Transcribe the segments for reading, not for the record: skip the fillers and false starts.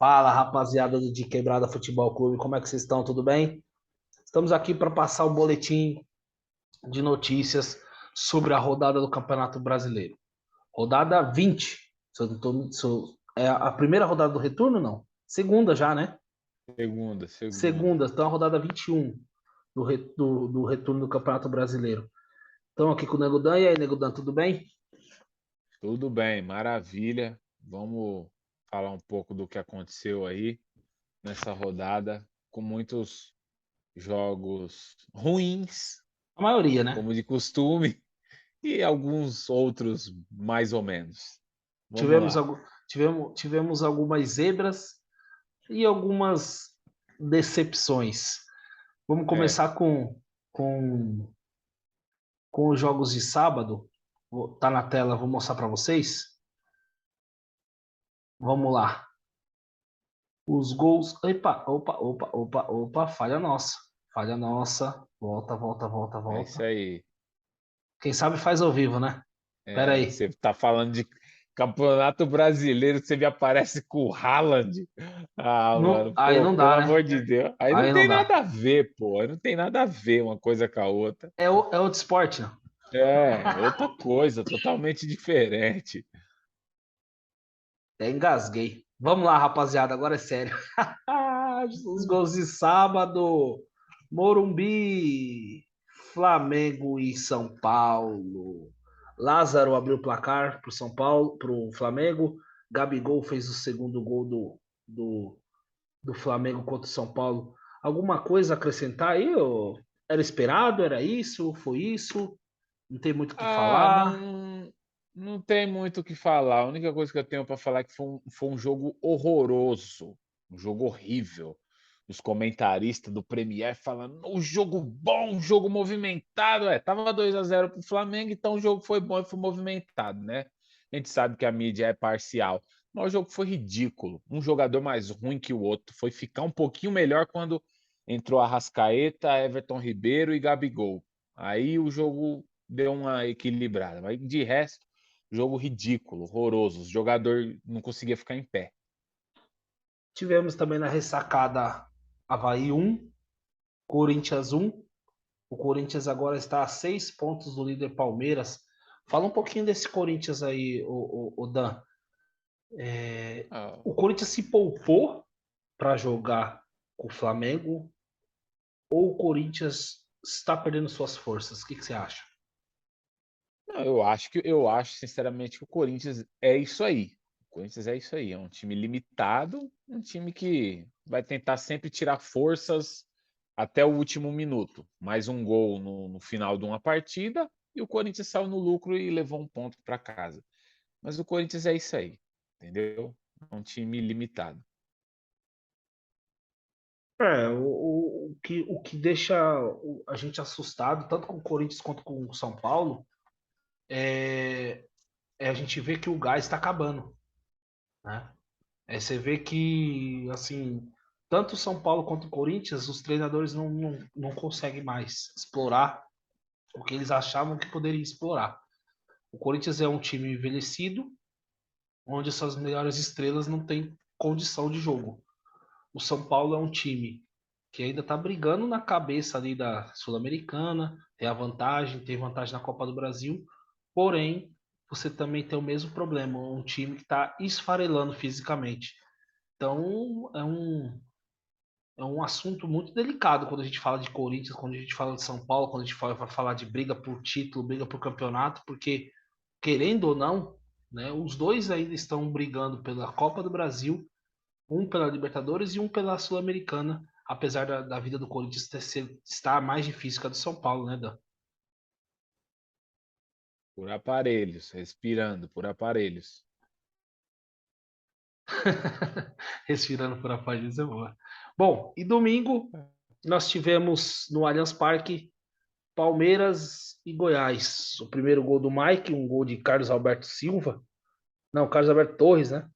Fala, rapaziada do De Quebrada Futebol Clube, como é que vocês estão? Tudo bem? Estamos aqui para passar o boletim de notícias sobre a rodada do Campeonato Brasileiro. Rodada 20. É a primeira rodada do retorno, não? Segunda já, né? Segunda. Segunda, então a rodada 21 do retorno do Campeonato Brasileiro. Estão aqui com o Nego Dan. E aí, Nego Dan, tudo bem? Tudo bem, maravilha. Vamos falar um pouco do que aconteceu aí nessa rodada, com muitos jogos ruins, A maioria, né? como de costume, e alguns outros mais ou menos. Vamos Tivemos, lá. tivemos algumas zebras e algumas decepções. Vamos É, começar com, com os jogos de sábado. Tá na tela, vou mostrar para vocês. Vamos lá. Os gols. Epa, opa, falha nossa. Falha nossa. é isso Volta. aí. Quem sabe faz ao vivo, né? Pera É, aí. você tá falando de Campeonato Brasileiro, você me aparece com o Haaland. Ah, Não, mano, aí pô, não pelo dá, amor né? de Deus. Aí não Aí não tem nada dá. a ver, pô. Aí não tem nada a ver uma coisa com a outra. É outro esporte, não? É, outra coisa, totalmente diferente. Até engasguei. Vamos lá, rapaziada, agora é sério. Os gols de sábado. Morumbi, Flamengo e São Paulo. Lázaro abriu o placar para o São Paulo, para o Flamengo. Gabigol fez o segundo gol do, do Flamengo contra o São Paulo. Alguma coisa a acrescentar aí? Ou era esperado? Era isso? Foi isso? Não tem muito o que Ah, falar. não tem muito o que falar. A única coisa que eu tenho para falar é que foi um jogo horroroso, um jogo horrível. Os comentaristas do Premier falando, um jogo bom, um jogo movimentado. Tava 2-0 pro Flamengo, então o jogo foi bom e foi movimentado, né? A gente sabe que a mídia é parcial, mas o jogo foi ridículo. Um jogador mais ruim que o outro. Foi ficar um pouquinho melhor quando entrou Arrascaeta, Everton Ribeiro e Gabigol. Aí o jogo deu uma equilibrada. Mas de resto, jogo ridículo, horroroso. O jogador não conseguia ficar em pé. Tivemos também na ressacada Avaí 1, Corinthians 1. O Corinthians agora está a 6 pontos do líder Palmeiras. Fala um pouquinho desse Corinthians aí, o Dan. Ah, O Corinthians se poupou para jogar com o Flamengo ou o Corinthians está perdendo suas forças? O que você acha? não, eu acho sinceramente que o Corinthians é isso aí. O Corinthians é isso aí, é um time limitado, um time que vai tentar sempre tirar forças até o último minuto. Mais um gol no final de uma partida e o Corinthians saiu no lucro e levou um ponto para casa. Mas o Corinthians é isso aí, entendeu? É um time limitado. O que deixa a gente assustado, tanto com o Corinthians quanto com o São Paulo, é a gente ver que o gás está acabando, né? Você vê que, assim, tanto o São Paulo quanto o Corinthians, os treinadores não conseguem mais explorar o que eles achavam que poderia explorar. O Corinthians é um time envelhecido, onde essas melhores estrelas não têm condição de jogo. O São Paulo é um time que ainda está brigando na cabeça ali da Sul-Americana, tem vantagem na Copa do Brasil, porém, você também tem o mesmo problema, um time que está esfarelando fisicamente. Então, é um assunto muito delicado quando a gente fala de Corinthians, quando a gente fala de São Paulo, quando a gente vai falar de briga por título, briga por campeonato, porque, querendo ou não, né, os dois ainda estão brigando pela Copa do Brasil, um pela Libertadores e um pela Sul-Americana, apesar da vida do Corinthians estar mais difícil que a do São Paulo, né, Dan? Por aparelhos, respirando por aparelhos. Respirando por aparelhos é boa. Bom, e domingo nós tivemos no Allianz Parque Palmeiras e Goiás. O primeiro gol do Mike, um gol de Carlos Alberto Silva. Não, Carlos Alberto Torres, né?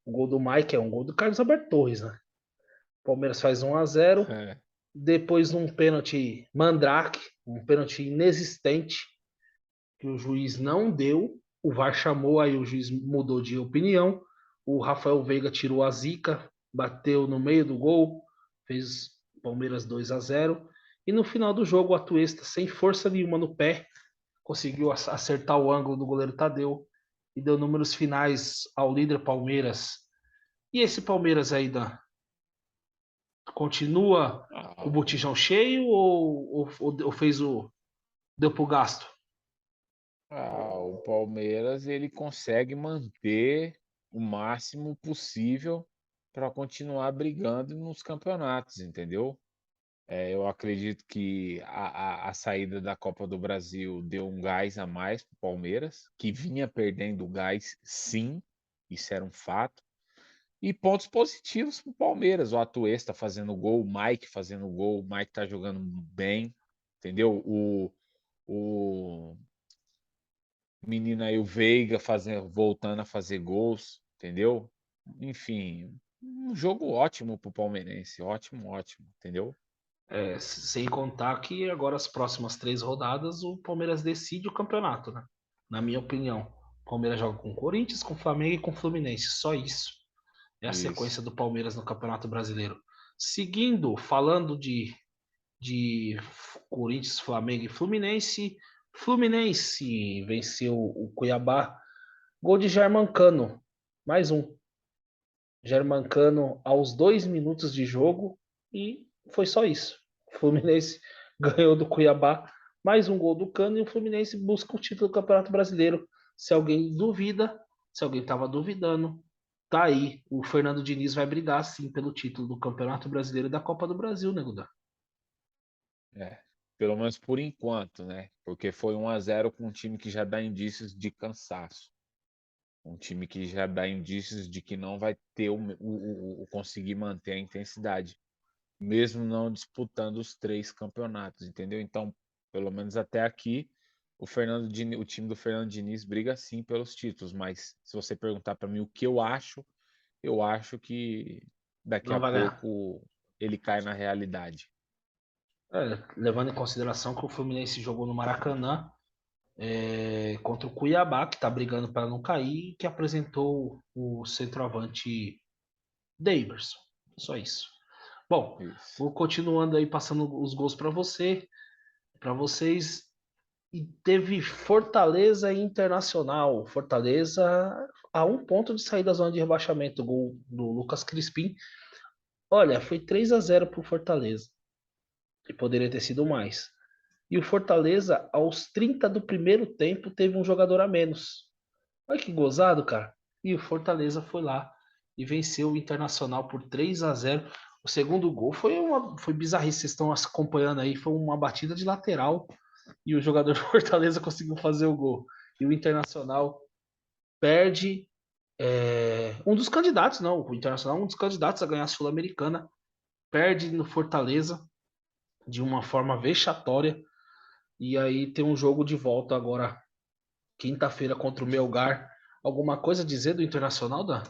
O gol do Mike é um gol do Carlos Alberto Torres, né? Palmeiras faz 1-0. É. Depois um pênalti mandrake, um pênalti inexistente, que o juiz não deu. O VAR chamou, aí o juiz mudou de opinião. O Rafael Veiga tirou a zica bateu no meio do gol, fez Palmeiras 2-0. E no final do jogo, o Atuesta, sem força nenhuma no pé, conseguiu acertar o ângulo do goleiro Tadeu e deu números finais ao líder Palmeiras. E esse Palmeiras aí, Dan, continua com o Ah, botijão cheio ou fez o. Deu pro gasto? o Palmeiras ele consegue manter o máximo possível para continuar brigando nos campeonatos, entendeu? Eu acredito que a saída da Copa do Brasil deu um gás a mais para o Palmeiras, que vinha perdendo gás, sim, isso era um fato. E pontos positivos para o Palmeiras. O Atuesta fazendo gol, o Mike fazendo gol, o Mike tá jogando bem, entendeu? O menino aí, o Veiga, voltando a fazer gols, entendeu? Enfim, um jogo ótimo pro palmeirense, ótimo, ótimo, entendeu? Sem contar que agora as próximas 3 rodadas o Palmeiras decide o campeonato, né? Na minha opinião. O Palmeiras joga com o Corinthians, com o Flamengo e com o Fluminense. Só isso. É a Isso. sequência do Palmeiras no Campeonato Brasileiro. Seguindo, falando de Corinthians, Flamengo e Fluminense. Fluminense venceu o Cuiabá. Gol de Germancano. Mais um. Germancano aos 2 minutos de jogo. E foi só isso. O Fluminense ganhou do Cuiabá. Mais um gol do Cano e o Fluminense busca o título do Campeonato Brasileiro. Se alguém duvida, se alguém estava duvidando, tá aí. O Fernando Diniz vai brigar sim pelo título do Campeonato Brasileiro e da Copa do Brasil, né, Guda? É. Pelo menos por enquanto, né? Porque foi 1-0 com um time que já dá indícios de cansaço. Um time que já dá indícios de que não vai ter conseguir manter a intensidade, mesmo não disputando os 3 campeonatos, entendeu? Então, pelo menos até aqui, o time do Fernando Diniz briga sim pelos títulos, mas se você perguntar para mim o que eu acho que daqui Não a vai ganhar. pouco ele cai na realidade. Levando em consideração que o Fluminense jogou no Maracanã contra o Cuiabá, que está brigando para não cair, e que apresentou o centroavante Daverson. Só isso. Bom, Isso. vou continuando aí passando os gols para vocês. E teve Fortaleza e Internacional. Fortaleza a 1 ponto de sair da zona de rebaixamento. O gol do Lucas Crispim. Olha, foi 3-0 para o Fortaleza. E poderia ter sido mais. E o Fortaleza, aos 30 do primeiro tempo, teve um jogador a menos. Olha que gozado, cara. E o Fortaleza foi lá e venceu o Internacional por 3-0. O segundo gol foi bizarrice. Vocês estão acompanhando aí. Foi uma batida de lateral e o jogador do Fortaleza conseguiu fazer o gol. E o Internacional perde. Um dos candidatos, não. O Internacional é um dos candidatos a ganhar a Sul-Americana. Perde no Fortaleza de uma forma vexatória. E aí tem um jogo de volta agora, quinta-feira, contra o Melgar. Alguma coisa a dizer do Internacional, Dan?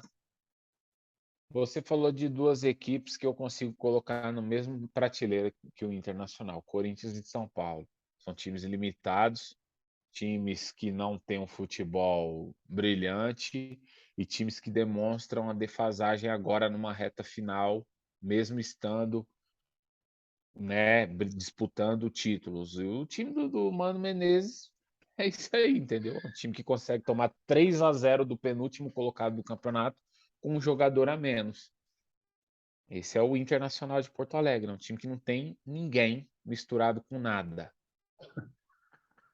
Você falou de duas equipes que eu consigo colocar no mesmo prateleira que o Internacional, Corinthians e São Paulo. São times limitados, times que não têm um futebol brilhante e times que demonstram a defasagem agora numa reta final, mesmo estando, né, disputando títulos. E o time do Mano Menezes é isso aí, entendeu? Um time que consegue tomar 3-0 do penúltimo colocado do campeonato com um jogador a menos. Esse é o Internacional de Porto Alegre, um time que não tem ninguém misturado com nada.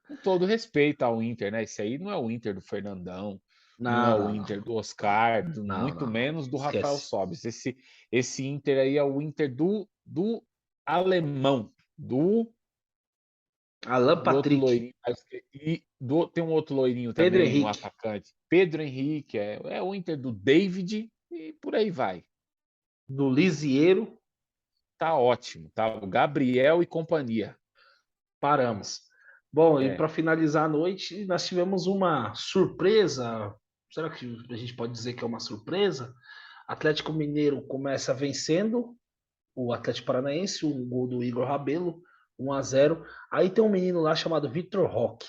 Com todo respeito ao Inter, né? Esse aí não é o Inter do Fernandão, não é Não, o não, não. Inter do Oscar, Não, muito não, não. menos do Rafael Esquece. Sobis. Esse Inter aí é o Inter do alemão, Alan do outro Patrick. loirinho. Tem um outro loirinho Pedro também, um Henrique. atacante. Pedro Henrique, é o Inter do David e por aí vai. Do Lisieiro. Tá ótimo, tá? O Gabriel e companhia. Paramos. Bom, e É, para finalizar a noite, nós tivemos uma surpresa. Será que a gente pode dizer que é uma surpresa? Atlético Mineiro começa vencendo o Atlético Paranaense, um gol do Igor Rabelo, 1-0. Aí tem um menino lá chamado Vitor Roque,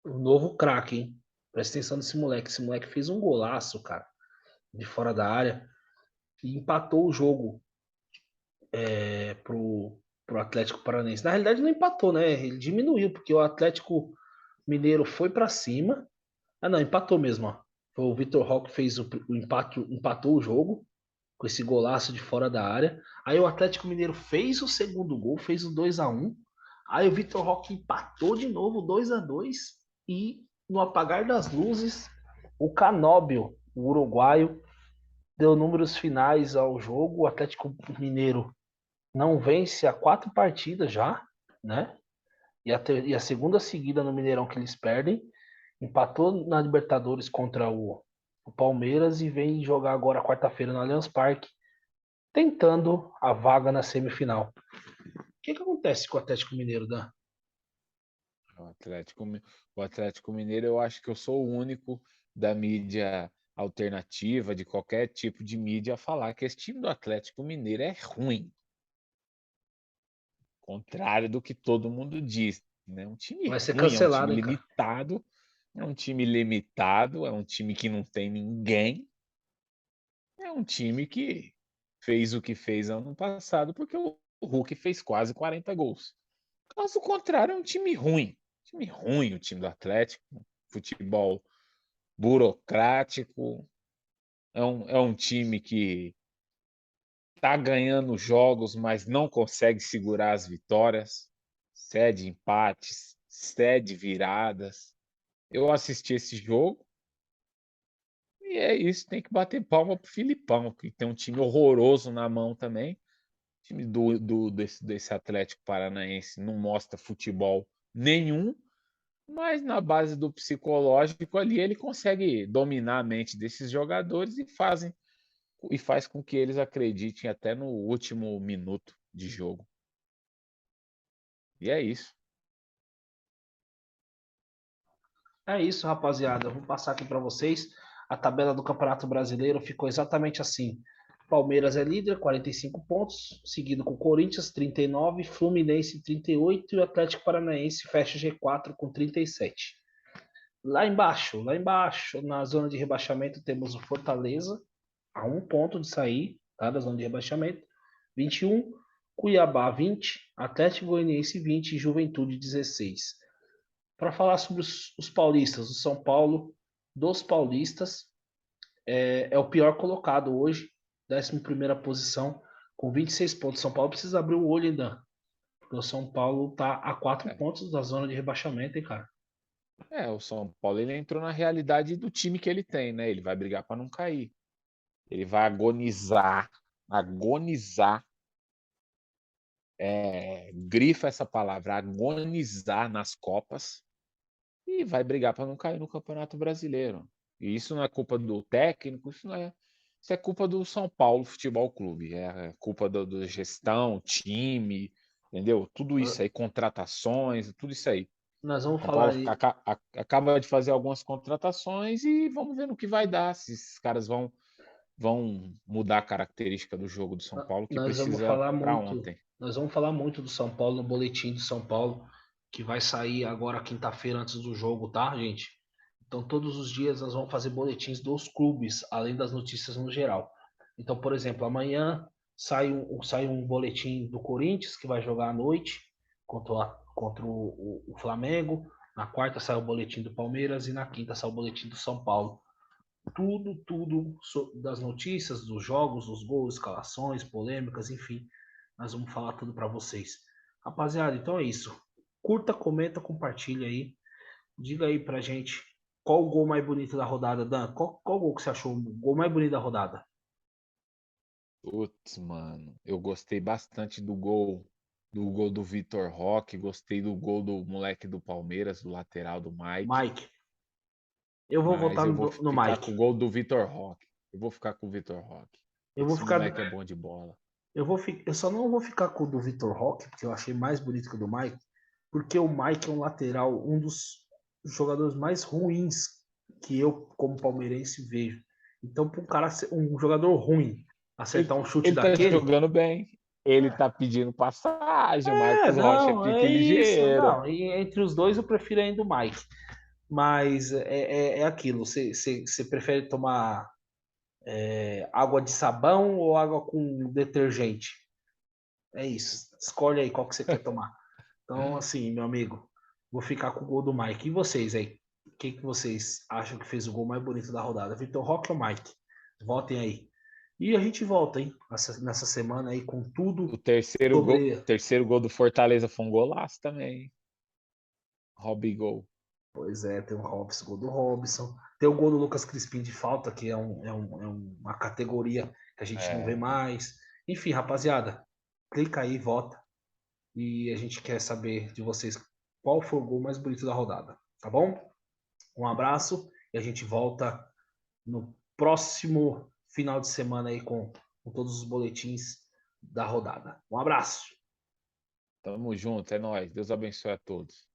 o novo craque, hein? Presta atenção nesse moleque. Esse moleque fez um golaço, cara, de fora da área. e empatou o jogo pro Atlético Paranaense. Na realidade, não empatou, né? Ele diminuiu, porque o Atlético Mineiro foi para cima. Ah, não, empatou mesmo, ó. Foi o Vitor Roque fez o empate, empatou o jogo com esse golaço de fora da área. Aí o Atlético Mineiro fez o segundo gol, fez o 2-1. Aí o Vitor Roque empatou de novo 2-2 e no apagar das luzes, o Canóbio, o uruguaio, deu números finais ao jogo. O Atlético Mineiro não vence há 4 partidas já, né? E a segunda seguida no Mineirão que eles perdem. Empatou na Libertadores contra o Palmeiras e vem jogar agora quarta-feira no Allianz Parque, tentando a vaga na semifinal. O que acontece com o Atlético Mineiro, Dan? O Atlético, o Atlético Mineiro, eu acho que eu sou o único da mídia alternativa, de qualquer tipo de mídia, a falar que esse time do Atlético Mineiro é ruim. Contrário do que todo mundo diz, né? Um time Vai ser ruim, é um time cancelado, hein, cara? limitado, é um time limitado, é um time que não tem ninguém, é um time que fez o que fez ano passado, porque o Hulk fez quase 40 gols. Caso contrário, é um time ruim o time do Atlético, futebol burocrático, é um time que tá ganhando jogos, mas não consegue segurar as vitórias, cede empates, cede viradas. Eu assisti esse jogo e é isso, tem que bater palma pro Filipão, que tem um time horroroso na mão também. O time desse Atlético Paranaense não mostra futebol nenhum, mas na base do psicológico ali ele consegue dominar a mente desses jogadores e faz com que eles acreditem até no último minuto de jogo. E é isso. É isso, rapaziada. Eu vou passar aqui para vocês. A tabela do Campeonato Brasileiro ficou exatamente assim. Palmeiras é líder, 45 pontos, seguido com Corinthians, 39, Fluminense, 38 e o Atlético Paranaense fecha G4 com 37. Lá embaixo, na zona de rebaixamento, temos o Fortaleza, a 1 ponto de sair, tá, da zona de rebaixamento, 21, Cuiabá 20, Atlético Goianiense 20 e Juventude 16. Para falar sobre os paulistas, o São Paulo dos paulistas é o pior colocado hoje, 11ª posição, com 26 pontos. São Paulo precisa abrir o olho ainda, porque o São Paulo tá a 4 É, pontos da zona de rebaixamento, hein, cara? o São Paulo ele entrou na realidade do time que ele tem, né? Ele vai brigar para não cair. Ele vai agonizar, grifa essa palavra, agonizar nas Copas e vai brigar para não cair no Campeonato Brasileiro. E isso não é culpa do técnico, isso é culpa do São Paulo Futebol Clube, é culpa do gestão, time, entendeu? Tudo isso aí, contratações, tudo isso aí. Nós vamos São falar Paulo aí. acaba de fazer algumas contratações e vamos ver no que vai dar, se esses caras vão mudar a característica do jogo do São Paulo, que Nós vamos precisa falar para muito. ontem. Nós vamos falar muito do São Paulo no boletim do São Paulo, que vai sair agora quinta-feira antes do jogo, tá, gente? Então, todos os dias nós vamos fazer boletins dos clubes, além das notícias no geral. Então, por exemplo, amanhã sai um boletim do Corinthians, que vai jogar à noite contra o Flamengo. Na quarta sai o boletim do Palmeiras e na quinta sai o boletim do São Paulo. Tudo das notícias, dos jogos, dos gols, escalações, polêmicas, enfim. Nós vamos falar tudo para vocês. Rapaziada, então é isso. Curta, comenta, compartilha aí. Diga aí pra gente qual o gol mais bonito da rodada, Dan. Qual gol que você achou o gol mais bonito da rodada? Putz, mano, eu gostei bastante do gol do Vitor Roque, gostei do gol do moleque do Palmeiras, do lateral do Mike, Mike. Eu vou mas votar eu vou no ficar com Mike. o gol do Vitor Roque. Eu vou ficar com o Vitor Roque. Eu vou Esse ficar. moleque é bom de bola. Eu só não vou ficar com o do Vitor Roque, porque eu achei mais bonito que o do Mike, porque o Mike é um lateral, um dos jogadores mais ruins que eu, como palmeirense, vejo. Então, para um cara, um jogador ruim, Ele, acertar um chute ele tá daquele, jogando bem. Ele tá pedindo passagem. O Marcos Rocha é não, é pique isso. ligeiro. Não, e entre os dois eu prefiro ainda o Mike. Mas é aquilo, você prefere tomar água de sabão ou água com detergente? É isso. Escolhe aí qual que você quer tomar. Então, assim, meu amigo, vou ficar com o gol do Mike. E vocês aí? Quem que vocês acham que fez o gol mais bonito da rodada? Vitor Roque ou Mike? Votem aí. E a gente volta, hein? Nessa semana aí com tudo O sobre. terceiro gol do Fortaleza foi um golaço também, hein? Robigol. Pois é, tem o Robson, gol do Robson. Tem o gol do Lucas Crispim de falta, que é uma categoria que a gente não vê É, mais. Enfim, rapaziada, clica aí, vota. E a gente quer saber de vocês qual foi o gol mais bonito da rodada, tá bom? Um abraço e a gente volta no próximo final de semana aí com todos os boletins da rodada. Um abraço. tamo junto, é nóis. Deus abençoe a todos.